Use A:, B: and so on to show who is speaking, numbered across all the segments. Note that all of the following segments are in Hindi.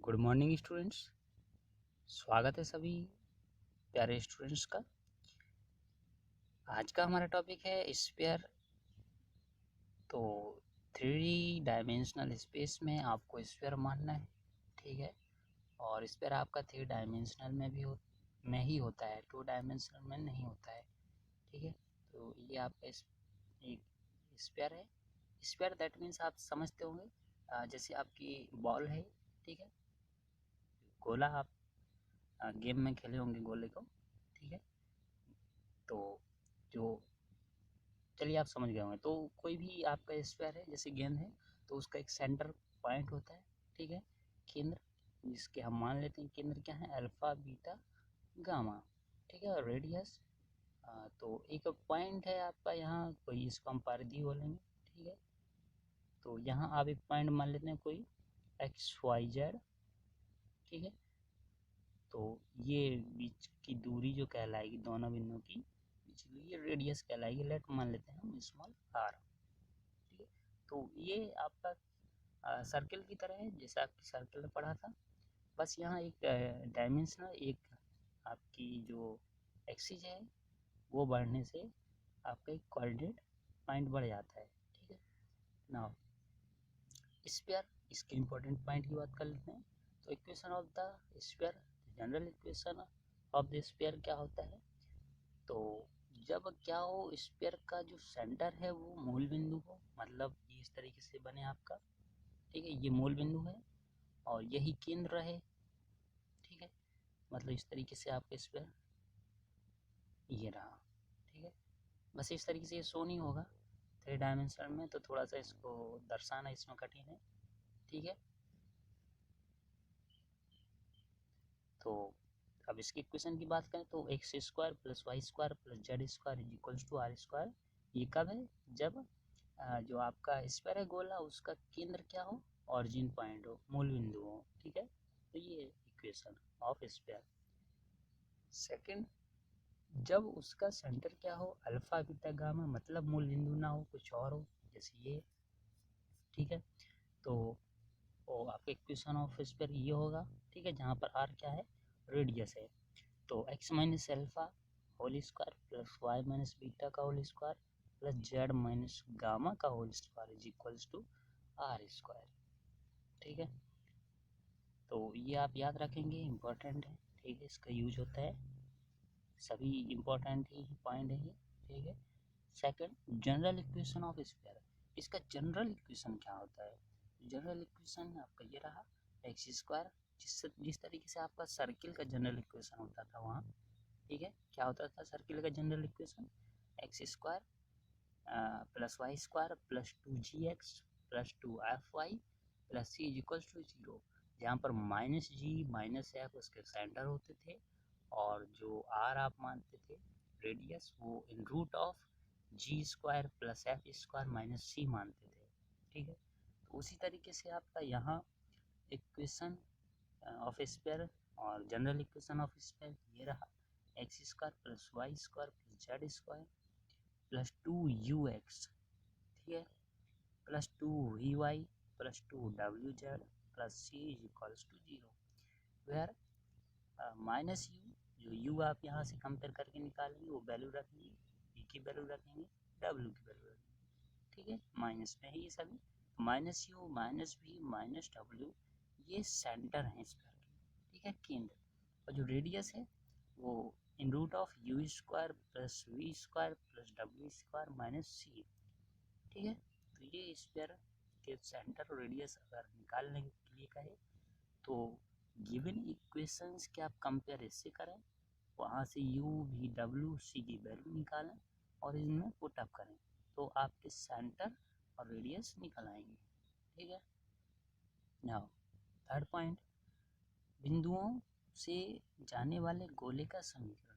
A: Good morning students. स्वागत है सभी प्यारे स्टूडेंट्स का। आज का हमारा टॉपिक है स्फीयर। तो 3D डायमेंशनल स्पेस में आपको स्फीयर मानना है, ठीक है। और स्फीयर आपका 3 डायमेंशनल में ही होता है, 2 डायमेंशनल में नहीं होता है, ठीक है। तो ये आपका एक स्फीयर है। स्फीयर दैट मीन्स आप समझते होंगे, जैसे आपकी बॉल है, ठीक है। गोला आप गेम में खेले होंगे गोले को, ठीक है। तो जो चलिए आप समझ गए होंगे। तो कोई भी आपका स्फीयर है, जैसे गेंद है, तो उसका एक सेंटर पॉइंट होता है, ठीक है, केंद्र, जिसके हम मान लेते हैं केंद्र क्या है, अल्फा बीटा गामा, ठीक है। और रेडियस, तो एक पॉइंट है आपका यहाँ, कोई इसको हम परिधि बोलेंगे, ठीक है। तो यहाँ आप एक पॉइंट मान लेते हैं कोई XYZ, ठीक है। तो ये बीच की दूरी जो कहलाएगी दोनों बिंदुओं की बीच की, ये रेडियस कहलाएगी। लेट मान लेते हैं हम स्मॉल r, ठीक है। तो ये आपका सर्किल की तरह है, जैसे आपकी सर्किल में पढ़ा था। बस यहाँ एक डायमेंशनल, एक आपकी जो एक्सिस है वो बढ़ने से आपका एक कोऑर्डिनेट पॉइंट बढ़ जाता है, ठीक है। नाउ स्फीयर, इसके इम्पोर्टेंट पॉइंट की बात कर लेते हैं। तो equation of the sphere, general equation of the sphere क्या होता है। तो जब क्या हो, स्फीयर का जो सेंटर है वो मूल बिंदु हो, मतलब ये इस तरीके से बने आपका, ठीक है। ये मूल बिंदु है और यही केंद्र है, ठीक है। मतलब इस तरीके से आपका स्फीयर ये रहा, ठीक है। बस इस तरीके से ये शो नहीं होगा 3 डायमेंशन में, तो थोड़ा सा इसको दर्शाना इसमें कठिन है, ठीक है। तो अब इसकी इक्वेशन की बात करें तो X square plus Y square plus Z square is equals to R square. ये कब है, जब जो आपका स्फीयर है गोला, उसका केंद्र क्या हो, ऑरिजिन पॉइंट हो, मूल बिंदु हो, ठीक है। तो ये इक्वेशन ऑफ स्फीयर। सेकंड, जब उसका सेंटर क्या हो, अल्फा बीटा गामा, मतलब मूल बिंदु ना हो, कुछ और हो, जैसे ये, ठीक है। तो वो आपका इक्वेशन ऑफ स्फीयर ये होगा, ठीक है, जहाँ पर आर क्या है, रेडियस है। तो X minus alpha whole square plus Y minus beta का whole square plus Z minus gamma का whole square is equals to R square, ठीक है। तो ये आप याद रखेंगे, इम्पोर्टेंट है, ठीक है। इसका यूज होता है, सभी इम्पोर्टेंट ही पॉइंट है ये, ठीक है। Second, general equation of sphere. इसका जनरल इक्वेशन क्या होता है, जनरल इक्वेशन आपका ये रहा, एक्स स्क्वायर, जिस तरीके से आपका सर्किल का जनरल इक्वेशन होता था वहाँ, ठीक है। क्या होता था सर्किल का general equation, X square plus Y square plus 2gx plus 2fy plus C is equals to 0, जहाँ पर माइनस जी माइनस एफ उसके सेंटर होते थे, और जो आर आप मानते थे रेडियस, वो in root of G square plus F square minus C मानते थे, ठीक है। तो उसी तरीके से आपका यहाँ इक्वेशन ऑफ स्फीयर और जनरल इक्वेशन ऑफ स्फीयर ये रहा, X square plus Y square plus Z square plus 2ux, ठीक है, plus 2vy plus 2wz plus C is equals to 0, where minus U, जो यू आप यहाँ से कंपेयर करके निकालेंगे वो वैल्यू रखेंगे, ई की वैल्यू रखेंगे, डब्ल्यू की वैल्यू रखेंगे, ठीक है। माइनस में है ये सभी, minus U minus V minus W, ये सेंटर है स्फीयर के, ठीक है, केंद्र। और जो रेडियस है वो in root of U square plus V square plus W square minus C, ठीक है। तो ये स्फीयर के सेंटर और रेडियस अगर निकालने के लिए कहे तो गिवन इक्वेशंस के आप कंपेयर इससे करें, वहाँ से यू वी डब्ल्यू सी की वैल्यू निकालें और इनमें पुट अप करें, तो आपके सेंटर और रेडियस निकल आएंगे, ठीक है। नाउ थर्ड पॉइंट, बिंदुओं से जाने वाले गोले का समीकरण,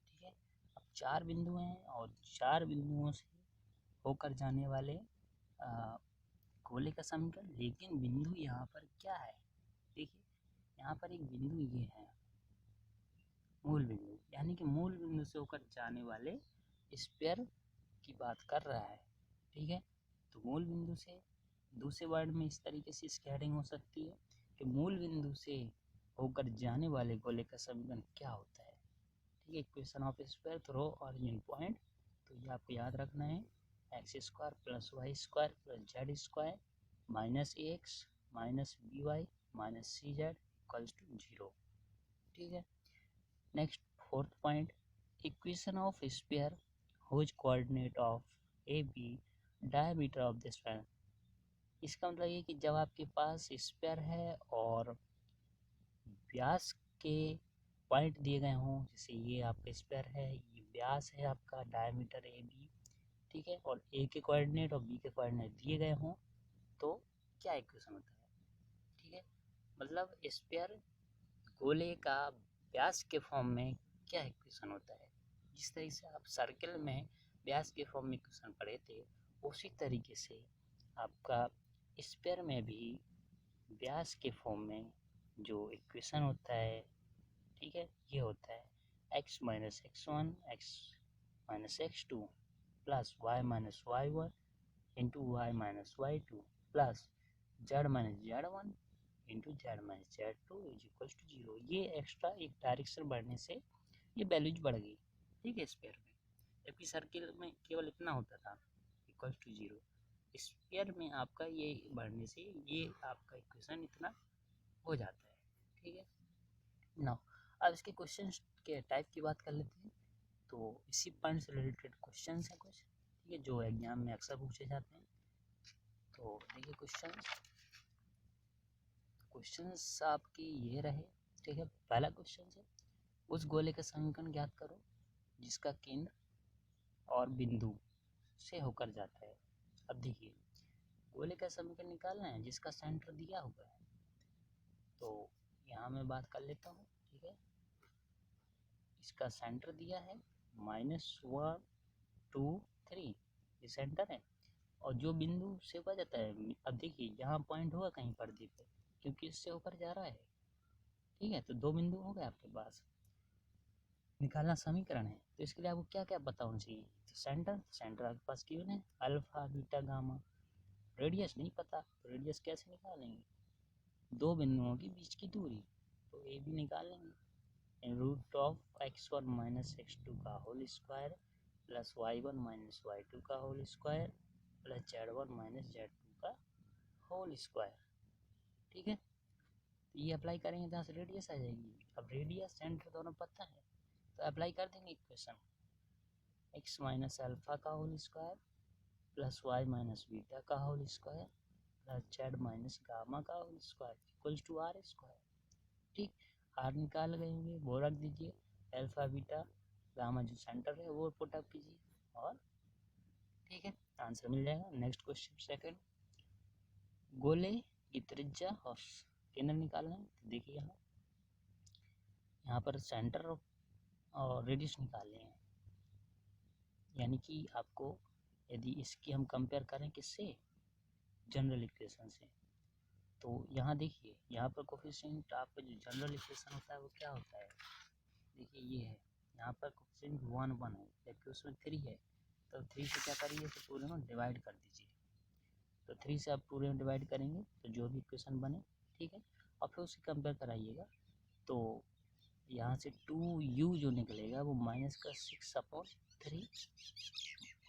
A: ठीक है। अब 4 बिंदु हैं और 4 बिंदुओं से होकर जाने वाले गोले का समीकरण, लेकिन बिंदु यहाँ पर क्या है, देखिए यहाँ पर एक बिंदु ये है मूल बिंदु, यानी कि मूल बिंदु से होकर जाने वाले स्फीयर की बात कर रहा है, ठीक है। तो मूल बिंदु से दूसरे वर्ड में इस तरीके से इसकी हेडिंग हो सकती है, कि मूल बिंदु से होकर जाने वाले गोले का समीकरण क्या होता है। ठीक है, equation of sphere through origin point. तो ये आपको याद रखना है, X square plus Y square plus Z square minus A X minus B Y minus C Z equals to 0। ठीक है, next fourth point, equation of sphere whose coordinate of A B diameter of the sphere. इसका मतलब ये कि जब आपके पास स्फीयर है और व्यास के पॉइंट दिए गए हों, जैसे ये आपका स्फीयर है, ये व्यास है आपका डायमीटर ए बी, ठीक है, और ए के कोऑर्डिनेट और बी के कोऑर्डिनेट दिए गए हों, तो क्या इक्वेशन होता है। ठीक है, मतलब स्फीयर गोले का व्यास के फॉर्म में क्या इक्वेशन होता है। जिस तरीके से आप सर्कल में व्यास के फॉर्म में इक्वेशन पढ़े थे, उसी तरीके से आपका स्फीयर में भी व्यास के फॉर्म में जो इक्वेशन होता है, ठीक है, ये होता है x minus X one X minus X two plus Y minus Y one into Y minus Y two plus Z minus Z one into Z minus Z two is equals to 0। ये एक्स्ट्रा एक डायरेक्शन बढ़ने से ये वैल्यूज बढ़ गई, ठीक है, स्फीयर में, जबकि सर्किल में केवल इतना होता था इक्वल्स टू 0। स्फीयर में आपका ये बढ़ने से ये आपका इक्वेशन इतना हो जाता है। ठीक है, नाउ अब इसके क्वेश्चन के टाइप की बात कर लेते हैं। तो इसी पॉइंट से रिलेटेड क्वेश्चन हैं कुछ, ठीक है, जो एग्जाम में अक्सर पूछे जाते हैं। तो देखिए क्वेश्चंस आपकी ये रहे। ठीक है, पहला क्वेश्चन है, उस गोले का समीकरण ज्ञात करो जिसका केंद्र और बिंदु से होकर जाता है। अब देखिए, गोले का समीकरण निकालना है जिसका सेंटर दिया हुआ है। तो यहाँ मैं बात कर लेता हूँ। ठीक है, इसका सेंटर दिया है -1 2 3, ये सेंटर है, और जो बिंदु से होकर जाता है, अब देखिए यहाँ पॉइंट होगा कहीं पर्दे पे, क्योंकि इससे होकर जा रहा है। ठीक है, तो 2 बिंदु हो गए आपके पास, निकालना समीकरण है। तो इसके लिए आपको क्या क्या पता होना चाहिए। तो सेंटर आपके पास गिवन है, अल्फा बीटा गामा। रेडियस नहीं पता, तो रेडियस कैसे निकालेंगे, 2 बिंदुओं के बीच की दूरी, तो ए बी निकाल लेंगे। Root of x1 minus x2 का whole square plus y1 minus y2 का whole square plus z1 minus z2 का होल स्क्वायर। ठीक है, तो ये अप्लाई करेंगे तो यहाँ से रेडियस आ जाएगी। अब रेडियस सेंटर दोनों पता है, तो अप्लाई कर देंगे इक्वेशन, x माइनस अल्फा का whole square plus y minus beta का whole square plus z minus gamma का whole square equals to R square. ठीक, आर निकाल गए होंगे, वो रख दीजिए, अल्फा बीटा गामा जो सेंटर है वो पुटअप कीजिए, और ठीक है, आंसर मिल जाएगा। नेक्स्ट क्वेश्चन सेकंड, गोले की त्रिज्या और केंद्र निकालना है। तो देखिए यहाँ पर सेंटर और रेडियस निकालने हैं, यानी कि आपको यदि इसकी हम कंपेयर करें किससे, जनरल इक्वेशन से, तो यहाँ देखिए, यहाँ पर कोफिशिएंट आपका जो जनरल इक्वेशन होता है वो क्या होता है, देखिए ये है, यहाँ पर कोफिशिएंट 1 1 है, जबकि उसमें 3 है, तो 3 से क्या करिए, तो पूरे में डिवाइड कर दीजिए। तो 3 से आप पूरे में डिवाइड करेंगे तो जो भी इक्वेशन बने, ठीक है, और फिर उससे कंपेयर कराइएगा। तो यहाँ से 2u जो निकलेगा वो -6/3,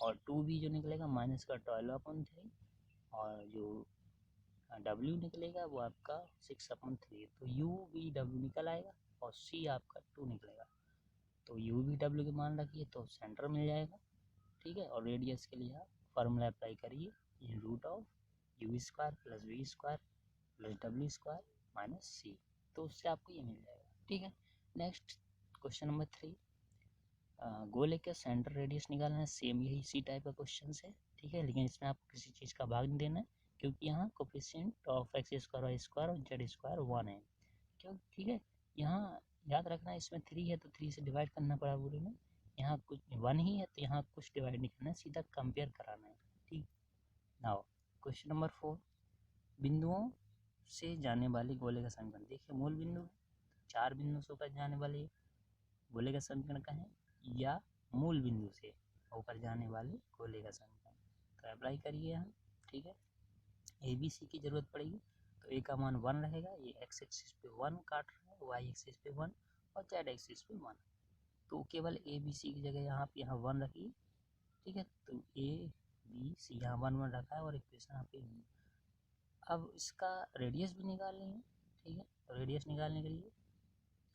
A: और 2b जो निकलेगा -12/3, और जो w निकलेगा वो आपका 6/3। तो u v w निकल आएगा, और c आपका 2 निकलेगा। तो u v w के मान रखिए तो सेंटर मिल जाएगा। ठीक है, और रेडियस के लिए आप फार्मूला अप्लाई करिए, √u² plus v² plus w² minus c, तो उससे आपको ये मिल जाएगा। ठीक है, नेक्स्ट क्वेश्चन नंबर 3, गोले के सेंटर रेडियस निकालना है। सेम यही इसी टाइप का क्वेश्चन है। ठीक है, लेकिन इसमें आपको किसी चीज़ का भाग नहीं देना है, क्योंकि यहाँ कोफिशिएंट ऑफ x² y² और z² 1 है। क्यों, ठीक है, यहाँ याद रखना है, इसमें 3 है तो 3 से डिवाइड करना पड़ा पूरे में, यहाँ कुछ 1 ही है तो यहाँ कुछ डिवाइड नहीं करना है, सीधा कंपेयर कराना है। ठीक, नाउ क्वेश्चन नंबर 4, बिंदुओं से जाने वाले गोले का समीकरण। देखिए मूल बिंदु है, 4 बिंदु से होकर जाने वाले गोले का समीकरण का है, या मूल बिंदु से होकर जाने वाले गोले का समीकरण। तो अप्लाई करिए यहाँ। ठीक है, ABC की ज़रूरत पड़ेगी, तो ए का मान 1 रहेगा, ये एक्स एक्सिस पे 1 काट रहा है, वाई एक्सिस पे 1 और जेड एक्सिस पे 1, तो केवल ए बी सी की जगह यहाँ 1 रखिए, ठीक है। तो ए बी सी यहाँ 1 1 रखा है और इक्वेशन यहाँ पे। अब इसका रेडियस भी निकाल लेंगे, ठीक है। तो रेडियस निकालने के लिए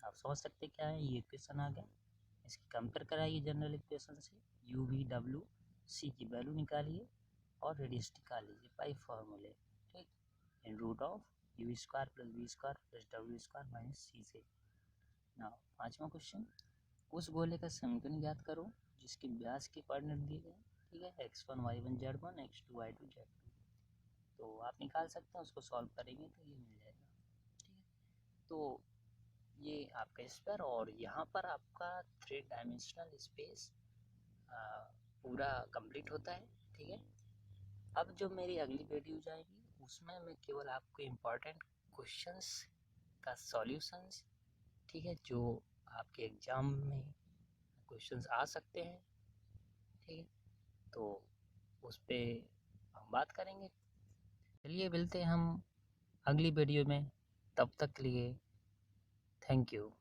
A: आप समझ सकते क्या है, ये इक्वेशन आ गया, इसकी कंपेयर कराइए जनरल इक्वेशन से, यू वी डब्ल्यू सी की वैल्यू निकालिए और रेडियस निकाल लीजिए बाई फॉर्मूले, ठीक, in root of U square plus V square plus W square minus C से। ना 5वां क्वेश्चन, उस गोले का समीकरण ज्ञात करो जिसके व्यास के कोऑर्डिनेट दिए गए, ठीक है, x1 y1 z1 x2 y2 z2। तो आप निकाल सकते हैं, उसको सॉल्व करेंगे तो ये मिल जाएगा, ठीक है। तो ये आपका स्फीयर और यहाँ पर आपका 3 डायमेंशनल स्पेस पूरा कंप्लीट होता है, ठीक है। अब जो मेरी अगली वीडियो जाएगी उसमें मैं केवल आपको इम्पोर्टेंट क्वेश्चंस का सॉल्यूशंस, ठीक है, जो आपके एग्जाम में क्वेश्चंस आ सकते हैं, ठीक है, तो उस पर हम बात करेंगे। चलिए मिलते हैं हम अगली वीडियो में, तब तक के लिए थैंक यू।